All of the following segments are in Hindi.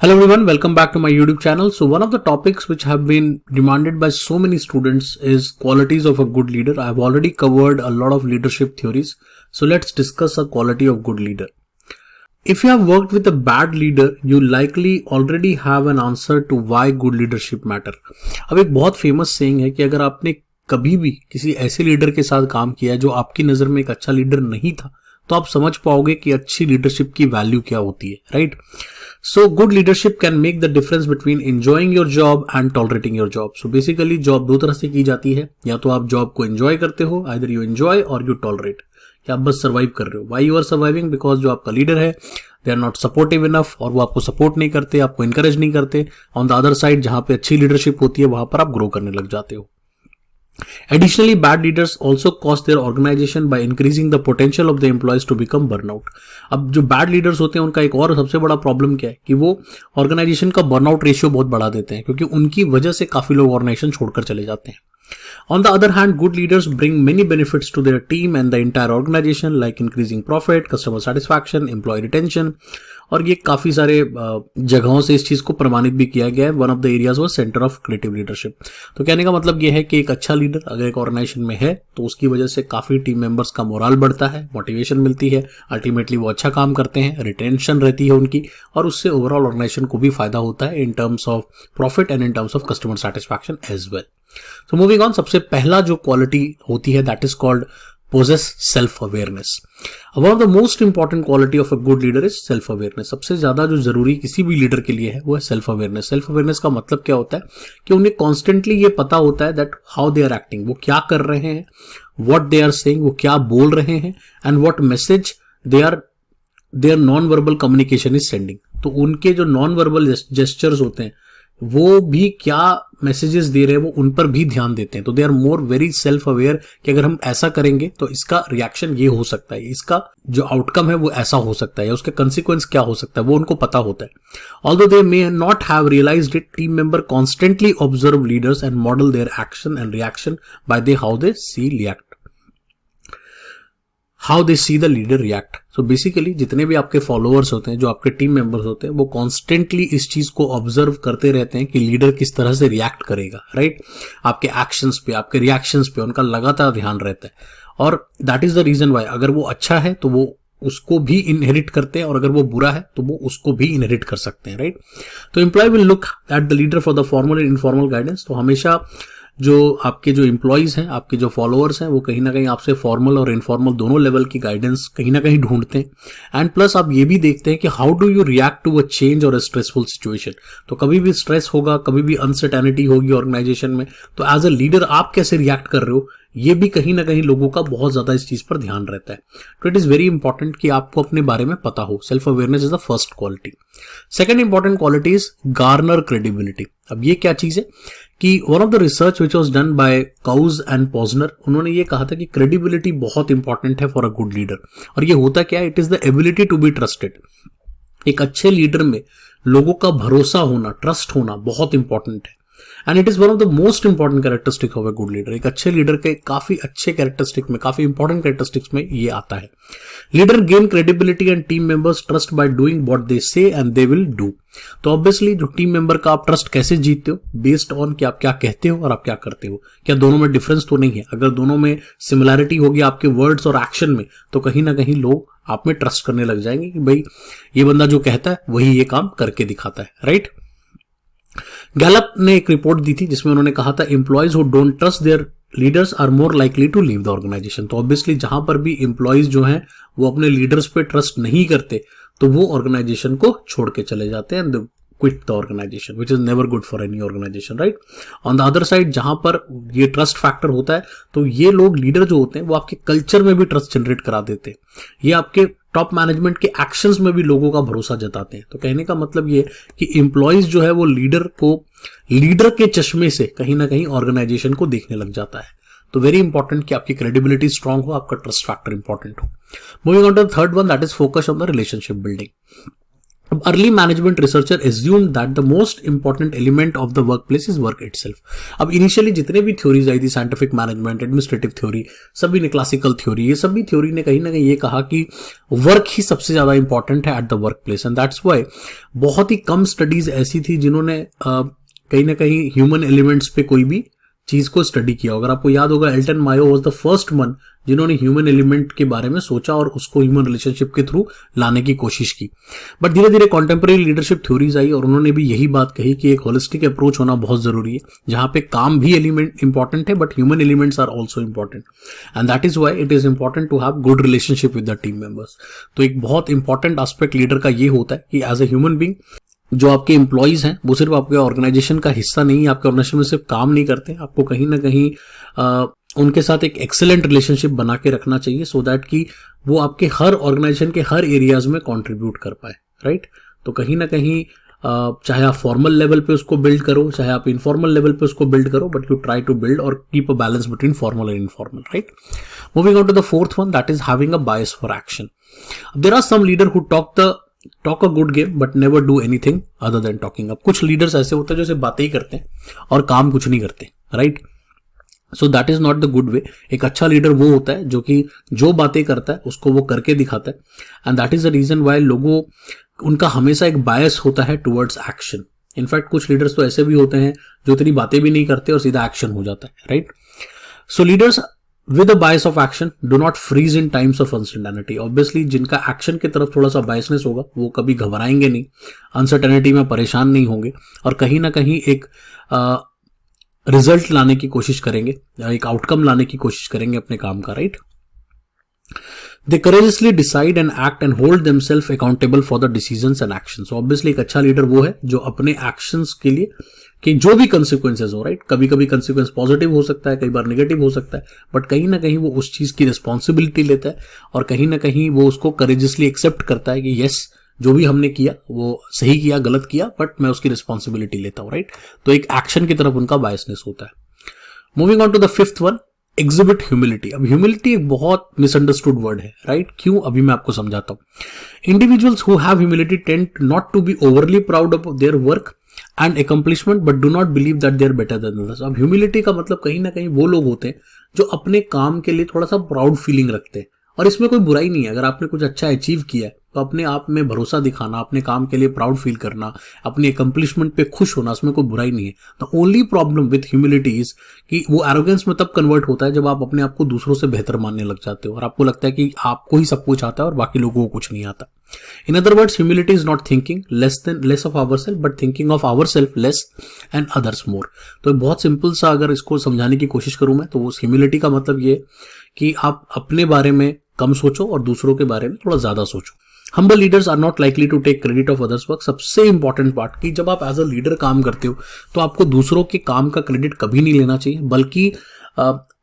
Hello everyone, welcome back to my YouTube channel. So one of the topics which have been demanded by so many students is qualities of a good leader. I have already covered a lot of leadership theories. So let's discuss a quality of good leader. If you have worked with a bad leader, you likely already have an answer to why good leadership matter. अब एक बहुत फेमस सेइंग है कि अगर आपने कभी भी किसी ऐसे लीडर के साथ काम किया है जो आपकी नजर में एक अच्छा लीडर नहीं था, तो आप समझ पाओगे कि अच्छी लीडरशिप की वैल्यू क्या होती है, right? So good leadership can make the difference between enjoying your job and tolerating your job. So basically job दो तरह से की जाती है, या तो आप जॉब को एंजॉय करते हो, either you enjoy or you tolerate, या आप बस सर्वाइव कर रहे हो. Why you are surviving? Because जो आपका लीडर है they are not supportive enough, और वो आपको सपोर्ट नहीं करते, आपको इंकरेज नहीं करते. ऑन द अदर साइड जहां पे अच्छी लीडरशिप होती है वहां पर आप ग्रो करने लग जाते हो. Additionally, bad leaders also cost their organization by increasing the potential of the employees to become burnout. अब जो bad leaders होते हैं उनका एक और सबसे बड़ा प्रॉब्लम क्या है कि वो ऑर्गेनाइजेशन का बर्नआउट रेशियो बहुत बढ़ा देते हैं, क्योंकि उनकी वजह से काफी लोग ऑर्गेनाइजेशन छोड़कर चले जाते हैं. On the other hand, good leaders bring many benefits to their team and the entire organization, like increasing profit, customer satisfaction, employee retention. और ये काफी सारे जगहों से इस चीज को प्रमाणित भी किया गया है. One of the areas was centre of creative leadership. तो कहने का मतलब ये है कि एक अच्छा लीडर अगर एक ऑर्गेनाइजेशन में है तो उसकी वजह से काफी टीम मेंबर्स का मोरल बढ़ता है, मोटिवेशन मिलती है, अल्टीमेटली वो अच्छा काम करते हैं, रिटेंशन रहती है उनकी, और उससे ओवरऑल ऑर्गेनाइजेशन को भी फायदा होता है in terms of profit and in terms of customer satisfaction as well. तो मूविंग ऑन, सबसे पहला जो क्वालिटी होती है that is called possess self-awareness. One of the most important quality of a good leader is self-awareness. सबसे ज्यादा जो जरूरी किसी भी लीडर के लिए है वो है self-awareness. self-awareness का मतलब क्या होता है कि उन्हें constantly ये पता होता है that how they are acting, वो क्या कर रहे हैं, what they are saying, वो क्या बोल रहे हैं, and what message their non-verbal communication is sending. तो उनके जो non-verbal gestures होते हैं वो भी क्या मैसेजेस दे रहे हैं वो उन पर भी ध्यान देते हैं. तो they are more very self aware कि अगर हम ऐसा करेंगे तो इसका रिएक्शन ये हो सकता है, इसका जो आउटकम है वो ऐसा हो सकता है, या उसके कंसिक्वेंस क्या हो सकता है वो उनको पता होता है. Although they may not have realised it, team member constantly observe leaders and model their action and reaction by they how they see the leader react. So basically जितने भी आपके फॉलोअर्स होते हैं, जो आपके टीम मेंबर्स होते हैं, वो कॉन्स्टेंटली इस चीज को ऑब्जर्व करते रहते हैं कि लीडर किस तरह से रिएक्ट करेगा, राइट? आपके एक्शंस पे, आपके रिएक्शंस पे उनका लगातार ध्यान रहता है. और that is the reason why अगर वो अच्छा है तो वो उसको भी इनहेरिट करते हैं, और अगर वो बुरा है तो वो उसको भी इनहेरिट कर सकते हैं, राइट? तो employee will look at the leader for the formal and informal guidance. तो हमेशा जो आपके जो एम्प्लॉयज हैं, आपके जो फॉलोअर्स हैं, वो कहीं ना कहीं आपसे फॉर्मल और इनफॉर्मल दोनों लेवल की गाइडेंस कहीं ना कहीं ढूंढते हैं. एंड प्लस आप ये भी देखते हैं कि how do you react to a change और अ स्ट्रेसफुल सिचुएशन. तो कभी भी स्ट्रेस होगा, कभी भी अनसर्टेनिटी होगी ऑर्गेनाइजेशन में, तो एज अ लीडर आप कैसे रिएक्ट कर रहे हो ये भी कहीं ना कहीं लोगों का बहुत ज्यादा इस चीज पर ध्यान रहता है. तो इट इज वेरी इंपॉर्टेंट कि आपको अपने बारे में पता हो. Self awareness is the first quality. Second important quality is garner credibility. अब ये क्या चीज है कि one of the research which was done by Kouzes and Posner, उन्होंने ये कहा था कि क्रेडिबिलिटी बहुत इंपॉर्टेंट है फॉर अ गुड लीडर. और ये होता क्या है? It is the ability to be trusted. एक अच्छे लीडर में लोगों का भरोसा होना, ट्रस्ट होना बहुत इंपॉर्टेंट है. And it is one of the most important characteristic of a good leader. एक अच्छे लीडर के काफी अच्छे कैरेक्टरिस्टिक में, काफी इंपॉर्टेंट कैरेक्टरिस्टिक्स में ये आता है. Leader gain credibility and team members trust by doing what they से एंड दे विल डू. तो ऑब्वियसली जो टीम मेंबर का आप ट्रस्ट कैसे जीतते हो? बेस्ड ऑन कि आप क्या कहते हो और आप क्या करते हो. क्या दोनों में डिफरेंस तो नहीं है? अगर दोनों में सिमिलैरिटी होगी आपके वर्ड्स और एक्शन में, तो कहीं ना कहीं लोग आप में ट्रस्ट करने लग जाएंगे कि भाई ये बंदा जो कहता है वही ये काम करके दिखाता है, राइट? गैलप ने एक रिपोर्ट दी थी जिसमें उन्होंने कहा था employees who don't trust their leaders are more likely to leave the organisation. तो ऑब्वियसली जहां पर भी एम्प्लॉयज जो हैं वो अपने लीडर्स पे ट्रस्ट नहीं करते तो वो ऑर्गेनाइजेशन को छोड़ के चले जाते हैं, and quit the organisation, which is never good for any organisation, right? On the other side जहां पर ये ट्रस्ट फैक्टर होता है तो ये लोग लीडर जो होते हैं वो आपके कल्चर में भी ट्रस्ट जनरेट करा देते हैं. ये आपके टॉप मैनेजमेंट के एक्शंस में भी लोगों का भरोसा जताते हैं. तो कहने का मतलब ये कि एम्प्लॉयज जो है वो लीडर के चश्मे से कहीं ना कहीं ऑर्गेनाइजेशन को देखने लग जाता है. तो वेरी इंपॉर्टेंट कि आपकी क्रेडिबिलिटी स्ट्रांग हो, आपका ट्रस्ट फैक्टर इंपॉर्टेंट हो. Moving on to the third one, that is focus on the relationship building. अब early management researcher assume that the most important element of the workplace is work itself. अब इनिशियली जितने भी थ्योरीज आई थी, साइंटिफिक मैनेजमेंट, एडमिनिस्ट्रेटिव थ्योरी, सभी ने, क्लासिकल थ्योरी, ये सभी थ्योरी ने कहीं ना कहीं ये कहा कि वर्क ही सबसे ज्यादा इंपॉर्टेंट है at the work place, and that's why बहुत ही कम स्टडीज ऐसी थी जिन्होंने कहीं ना कहीं ह्यूमन एलिमेंट्स पे कोई भी चीज को स्टडी किया। अगर आपको याद होगा, Elton Mayo was the first one जिन्होंने ह्यूमन एलिमेंट के बारे में सोचा और उसको ह्यूमन रिलेशनशिप के थ्रू लाने की कोशिश की। बट धीरे धीरे कॉन्टेम्परेरी लीडरशिप थ्योरीज आई और उन्होंने भी यही बात कही कि एक होलिस्टिक अप्रोच होना बहुत जरूरी है, जहां पे काम भी एलिमेंट इंपॉर्टेंट है but human elements are also important, and that is why it is important to have good relationship with the team members. तो एक बहुत इंपॉर्टेंट एस्पेक्ट लीडर का ये होता है कि एज ए ह्यूमन बींग जो आपके एम्प्लॉयज हैं वो सिर्फ आपके ऑर्गेनाइजेशन का हिस्सा नहीं है, आपके ऑर्गेनाइजेशन में सिर्फ काम नहीं करते, आपको कहीं ना कहीं उनके साथ एक एक्सेलेंट रिलेशनशिप बना के रखना चाहिए सो दैट कि वो आपके हर ऑर्गेनाइजेशन के हर एरियाज में कंट्रीब्यूट कर पाए, राइट। तो कहीं ना कहीं चाहे आप फॉर्मल लेवल पे उसको बिल्ड करो, चाहे आप इनफॉर्मल लेवल पे उसको बिल्ड करो, but you try to build और keep a balance between formal and informal, right. Moving on to the fourth one, that is having a bias for action. There are some leader who talk a good game but never do anything other than talking. अब कुछ लीडर्स ऐसे होते हैं जो सिर्फ बातें ही करते हैं और काम कुछ नहीं करते, right. So that is not the good way. एक अच्छा लीडर वो होता है जो कि जो बातें करता है उसको वो करके दिखाता है, and that is the reason why लोगों उनका हमेशा एक बायस होता है टुवर्ड्स एक्शन। इनफैक्ट कुछ लीडर्स तो ऐसे भी होते हैं जो इतनी बातें भी नहीं करते और सीधा एक्शन हो जाता है, right. So leaders with a bias of action do not freeze in times of uncertainty। Obviously जिनका एक्शन की तरफ थोड़ा सा बायसनेस होगा वो कभी घबराएंगे नहीं, अनसर्टेनिटी में परेशान नहीं होंगे और कहीं ना कहीं एक रिजल्ट लाने की कोशिश करेंगे, एक आउटकम लाने की कोशिश करेंगे अपने काम का, right. They courageously decide and act and hold themselves accountable for the decisions and actions। So obviously एक अच्छा लीडर वो है जो अपने एक्शंस के लिए कि जो भी कंसिक्वेंसेज हो, राइट, कभी कभी कंसिक्वेंस पॉजिटिव हो सकता है, कई बार नेगेटिव हो सकता है, बट कहीं ना कहीं वो उस चीज की रिस्पॉन्सिबिलिटी लेता है और कहीं ना कहीं वो उसको करेजियसली एक्सेप्ट करता है कि यस जो भी हमने किया वो सही किया, गलत किया, बट मैं उसकी रिस्पॉन्सिबिलिटी लेता हूं, राइट। तो एक एक्शन की तरफ उनका बायसनेस होता है। Moving on to the fifth one, exhibit humility. अब ह्यूमिलिटी एक बहुत मिसअंडरस्टूड वर्ड है, राइट। क्यों, अभी मैं आपको समझाता हूं। Individuals who have humility tend not to be overly proud of their work and accomplishment but do not believe that they are better than others. अब ह्यूमिलिटी का मतलब कहीं ना कहीं वो लोग होते हैं जो अपने काम के लिए थोड़ा सा प्राउड फीलिंग रखते हैं, और इसमें कोई बुराई नहीं है। अगर आपने कुछ अच्छा अचीव किया है तो अपने आप में भरोसा दिखाना, अपने काम के लिए प्राउड फील करना, अपनी अकम्प्लिशमेंट पे खुश होना, इसमें कोई बुराई नहीं है। The only problem with humility is कि वो एरोगेंस में तब कन्वर्ट होता है जब आप अपने आप को दूसरों से बेहतर मानने लग जाते हो और आपको लगता है कि आपको ही सब कुछ आता है और बाकी लोगों को कुछ नहीं आता। In other words, humility is not thinking less of ourselves but thinking of ourselves less and others more. तो बहुत सिंपल सा अगर इसको समझाने की कोशिश करूं मैं तो उस ह्यूमिलिटी का मतलब ये कि आप अपने बारे में कम सोचो और दूसरों के बारे में थोड़ा ज्यादा सोचो। Humble leaders are not likely to take credit of others work. सबसे इंपॉर्टेंट पार्ट कि जब आप एज अ लीडर काम करते हो तो आपको दूसरों के काम का क्रेडिट कभी नहीं लेना चाहिए, बल्कि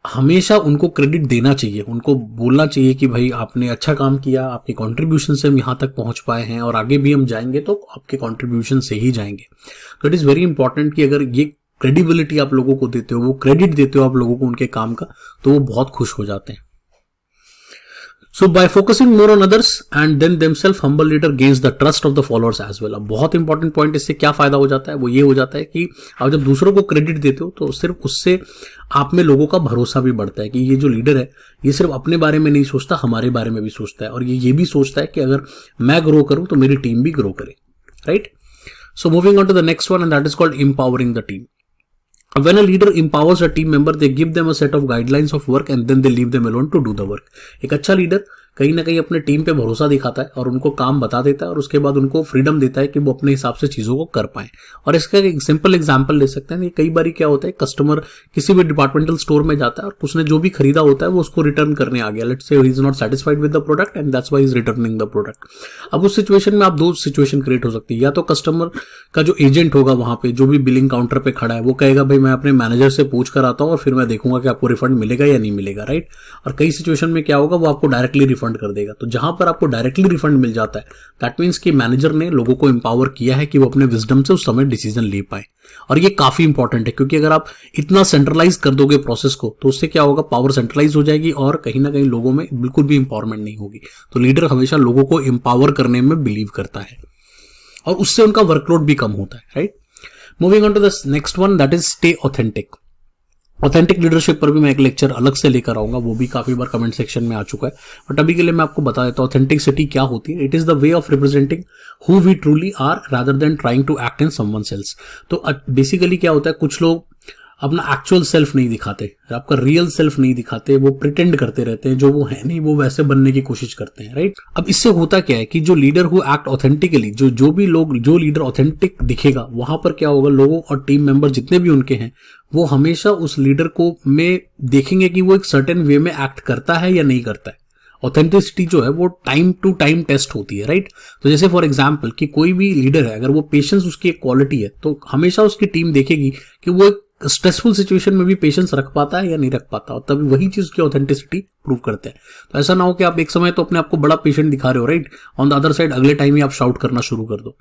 हमेशा उनको क्रेडिट देना चाहिए। उनको बोलना चाहिए कि भाई आपने अच्छा काम किया, आपके कंट्रीब्यूशन से हम यहाँ तक पहुंच पाए हैं और आगे भी हम जाएंगे तो आपके कंट्रीब्यूशन से ही जाएंगे। तो इट इज वेरी इंपॉर्टेंट कि अगर ये क्रेडिबिलिटी आप लोगों को देते हो, वो क्रेडिट देते हो आप लोगों को उनके काम का, तो वो बहुत खुश हो जाते हैं। So by focusing more on others and then themselves, humble leader gains the trust of the followers as well। अब बहुत इंपॉर्टेंट पॉइंट, इससे क्या फायदा हो जाता है, वो ये हो जाता है कि आप जब दूसरों को क्रेडिट देते हो तो सिर्फ उससे आप में लोगों का भरोसा भी बढ़ता है कि ये जो लीडर है ये सिर्फ अपने बारे में नहीं सोचता, हमारे बारे में भी सोचता है, और ये भी सोचता है कि अगर मैं ग्रो करूं तो मेरी टीम भी ग्रो करे, right. So moving on to the next one and that is called empowering the team. When a leader empowers a team member, they give them a set of guidelines of work and then they leave them alone to do the work। एक अच्छा लीडर कहीं ना कहीं अपने टीम पे भरोसा दिखाता है और उनको काम बता देता है और उसके बाद उनको फ्रीडम देता है कि वो अपने हिसाब से चीजों को कर पाए। और इसका एक सिंपल एग्जांपल ले सकते हैं। कई बार क्या होता है, कस्टमर किसी भी डिपार्टमेंटल स्टोर में जाता है और उसने जो भी खरीदा होता है वो उसको रिटर्न करने आ गया। Let's say he is not satisfied with the product and that's why he is returning the product. अब उस सिचुएशन में आप दो सिचुएशन क्रिएट हो सकती है। या तो कस्टमर का जो एजेंट होगा वहां पे, जो भी बिलिंग काउंटर पे खड़ा है, वो कहेगा भाई मैं अपने मैनेजर से पूछ कर आता हूं और फिर मैं देखूंगा कि आपको रिफंड मिलेगा या नहीं मिलेगा, राइट। और कई सिचुएशन में क्या होगा, वो आपको डायरेक्टली रिफंड कर देगा। तो जहां पर आपको डायरेक्टली रिफंड मिल जाता है, दैट मींस कि मैनेजर ने लोगों को एम्पावर किया है कि वो अपने विजडम से उस समय डिसीजन ले पाए। और ये काफी इंपॉर्टेंट है क्योंकि अगर आप इतना सेंट्रलाइज कर दोगे प्रोसेस को तो उससे क्या होगा, पावर सेंट्रलाइज हो जाएगी और कहीं ना कहीं लोगों में बिल्कुल भी इंपावरमेंट नहीं होगी। तो लीडर हमेशा लोगों को एम्पावर करने में बिलीव करता है। और उससे उनका वर्कलोड भी कम होता है, right. Moving on to the next one, that is stay authentic. Authentic leadership पर भी मैं एक लेक्चर अलग से लेकर आऊंगा, वो भी काफी बार कमेंट सेक्शन में आ चुका है, बट अभी के लिए मैं आपको बता देता हूं ऑथेंटिसिटी क्या होती है। It is the way of representing who we truly are rather than trying to act in someone else. तो बेसिकली क्या होता है, कुछ लोग अपना एक्चुअल सेल्फ नहीं दिखाते, आपका रियल सेल्फ नहीं दिखाते, वो प्रिटेंड करते रहते हैं, जो वो है नहीं वो वैसे बनने की कोशिश करते हैं, राइट। अब इससे होता क्या है कि जो लीडर हु एक्ट ऑथेंटिकली, जो लीडर ऑथेंटिक दिखेगा, वहां पर क्या होगा, लोगों और टीम मेंबर जितने भी उनके हैं वो हमेशा उस लीडर को में देखेंगे कि वो एक सर्टेन वे में एक्ट करता है या नहीं करता है। ऑथेंटिसिटी जो है वो टाइम टू टाइम टेस्ट होती है, राइट। तो जैसे फॉर एग्जांपल कि कोई भी लीडर है, अगर वो पेशेंस उसकी एक क्वालिटी है, तो हमेशा उसकी टीम देखेगी कि वो एक स्ट्रेसफुल सिचुएशन में भी पेशेंस रख पाता है या नहीं रख पाता, और तभी वही चीज की ऑथेंटिसिटी प्रूव करते हैं। तो ऐसा ना हो कि आप एक समय तो अपने आप को बड़ा पेशेंट दिखा रहे हो, right, on the other side अगले टाइम ही आप शाउट करना शुरू कर दो।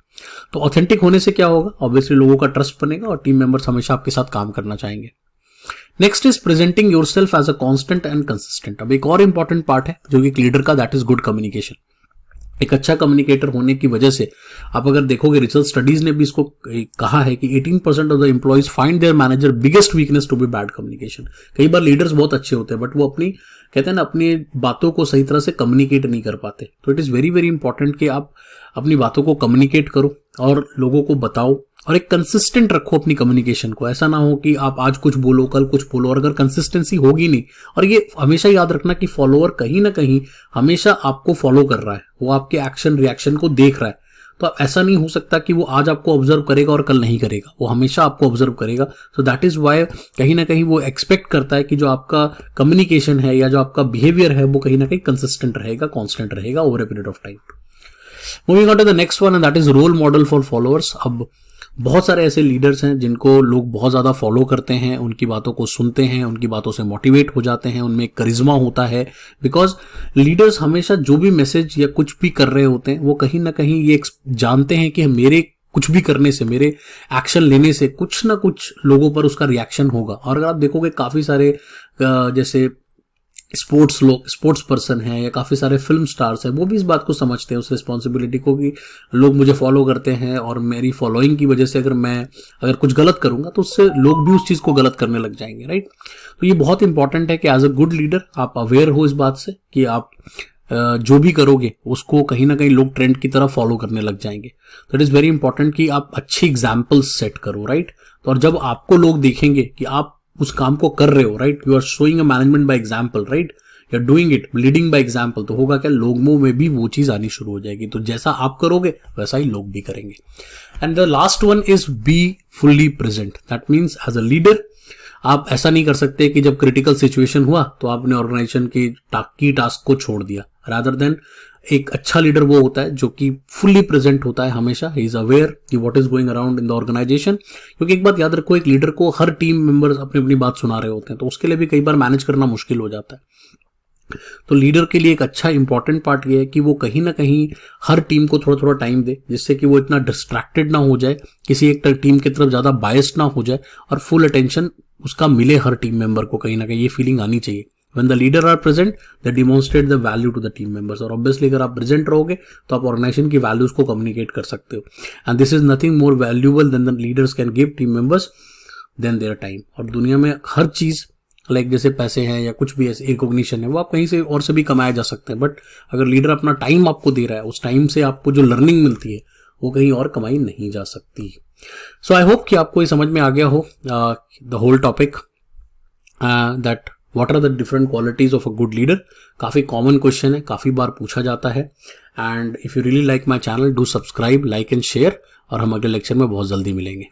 तो ऑथेंटिक होने से क्या होगा, ऑब्वियसली लोगों का ट्रस्ट बनेगा और टीम मेंबर्स हमेशा आपके साथ काम करना चाहेंगे। Next is presenting yourself as a constant and consistent. अब एक और इंपॉर्टेंट पार्ट है जो कि एक लीडर का, दैट इज गुड कम्युनिकेशन। एक अच्छा कम्युनिकेटर होने की वजह से आप अगर देखोगे, रिसर्च स्टडीज ने भी इसको कहा है कि 18% of the employees find their manager biggest weakness to be bad communication. कई बार लीडर्स बहुत अच्छे होते हैं बट वो अपनी, कहते हैं ना, अपनी बातों को सही तरह से कम्युनिकेट नहीं कर पाते। तो it is very very important कि आप अपनी बातों को कम्युनिकेट करो और लोगों को बताओ, और एक कंसिस्टेंट रखो अपनी कम्युनिकेशन को। ऐसा ना हो कि आप आज कुछ बोलो कल कुछ बोलो, और अगर कंसिस्टेंसी होगी नहीं, और ये हमेशा याद रखना कि फॉलोअर कहीं ना कहीं हमेशा आपको फॉलो कर रहा है, वो आपके एक्शन रिएक्शन को देख रहा है। तो ऐसा नहीं हो सकता कि वो आज आपको ऑब्जर्व करेगा और कल नहीं करेगा, वो हमेशा आपको ऑब्जर्व करेगा। सो दैट इज वाई कहीं ना कहीं वो एक्सपेक्ट करता है कि जो आपका कम्युनिकेशन है या जो आपका बिहेवियर है वो कहीं ना कहीं कंसिस्टेंट रहेगा, कॉन्स्टेंट रहेगा over a period of time. Moving on to the next one, and that is role model for followers. अब बहुत सारे ऐसे लीडर्स हैं जिनको लोग बहुत ज्यादा फॉलो करते हैं, उनकी बातों को सुनते हैं, उनकी बातों से मोटिवेट हो जाते हैं, उनमें एक करिश्मा होता है। बिकॉज लीडर्स हमेशा जो भी मैसेज या कुछ भी कर रहे होते हैं वो कहीं ना कहीं ये जानते हैं कि मेरे कुछ भी करने से, मेरे एक्शन लेने से कुछ ना कुछ लोगों पर उसका रिएक्शन होगा। और अगर आप देखोगे काफी सारे जैसे स्पोर्ट्स पर्सन है या काफी सारे फिल्म स्टार्स हैं, वो भी इस बात को समझते हैं, उस रिस्पॉन्सिबिलिटी को, कि लोग मुझे फॉलो करते हैं और मेरी फॉलोइंग की वजह से अगर कुछ गलत करूंगा तो उससे लोग भी उस चीज को गलत करने लग जाएंगे, राइट। तो ये बहुत इंपॉर्टेंट है कि एज अ गुड लीडर आप अवेयर हो इस बात से कि आप जो भी करोगे उसको कहीं ना कहीं लोग ट्रेंड की तरह फॉलो करने लग जाएंगे। तो इट इज वेरी इंपॉर्टेंट कि आप अच्छी एग्जाम्पल्स सेट करो, राइट। तो और जब आपको लोग देखेंगे कि आप उस काम को कर रहे हो, right, you are showing a management by example, right, you are doing it, leading by example, तो होगा क्या, लोगों में भी वो चीज आनी शुरू हो जाएगी। तो जैसा आप करोगे वैसा ही लोग भी करेंगे। And the last one is be fully present. That means as a leader आप ऐसा नहीं कर सकते कि जब क्रिटिकल सिचुएशन हुआ तो आपने ऑर्गेनाइजेशन की टास्क को छोड़ दिया। रादर देन एक अच्छा लीडर वो होता है जो कि फुल्ली प्रेजेंट होता है हमेशा, ही इज अवेयर कि what is going around in the organisation. क्योंकि एक बात याद रखो, एक लीडर को हर टीम मेंबर्स अपनी अपनी बात सुना रहे होते हैं, तो उसके लिए भी कई बार मैनेज करना मुश्किल हो जाता है। तो लीडर के लिए एक अच्छा इंपॉर्टेंट पार्ट ये है कि वो कहीं ना कहीं हर टीम को थोड़ा थोड़ा टाइम दे, जिससे कि वो इतना डिस्ट्रैक्टेड ना हो जाए, किसी एक टीम की तरफ ज्यादा बायस्ड ना हो जाए, और फुल अटेंशन उसका मिले हर टीम मेंबर को। कहीं ना कहीं ये फीलिंग आनी चाहिए। When the leader are present, they demonstrate the value to the team members. और obviously अगर आप present रहोगे तो आप organization की values को communicate कर सकते हो। And this is nothing more valuable than the leaders can give team members than their time. और दुनिया में हर चीज लाइक जैसे पैसे हैं या कुछ भी ऐसे रिकॉग्निशन है, वो आप कहीं से और से भी कमाया जा सकते हैं, बट अगर लीडर अपना टाइम आपको दे रहा है, उस टाइम से आपको जो लर्निंग मिलती है वो कहीं और कमाई नहीं जा सकती। सो आई होप कि आपको ये समझ में आ गया हो the whole topic that what are the different qualities of a good leader. काफी कॉमन क्वेश्चन है, काफी बार पूछा जाता है। And if you really like my channel, do subscribe, like and share, और हम अगले लेक्चर में बहुत जल्दी मिलेंगे।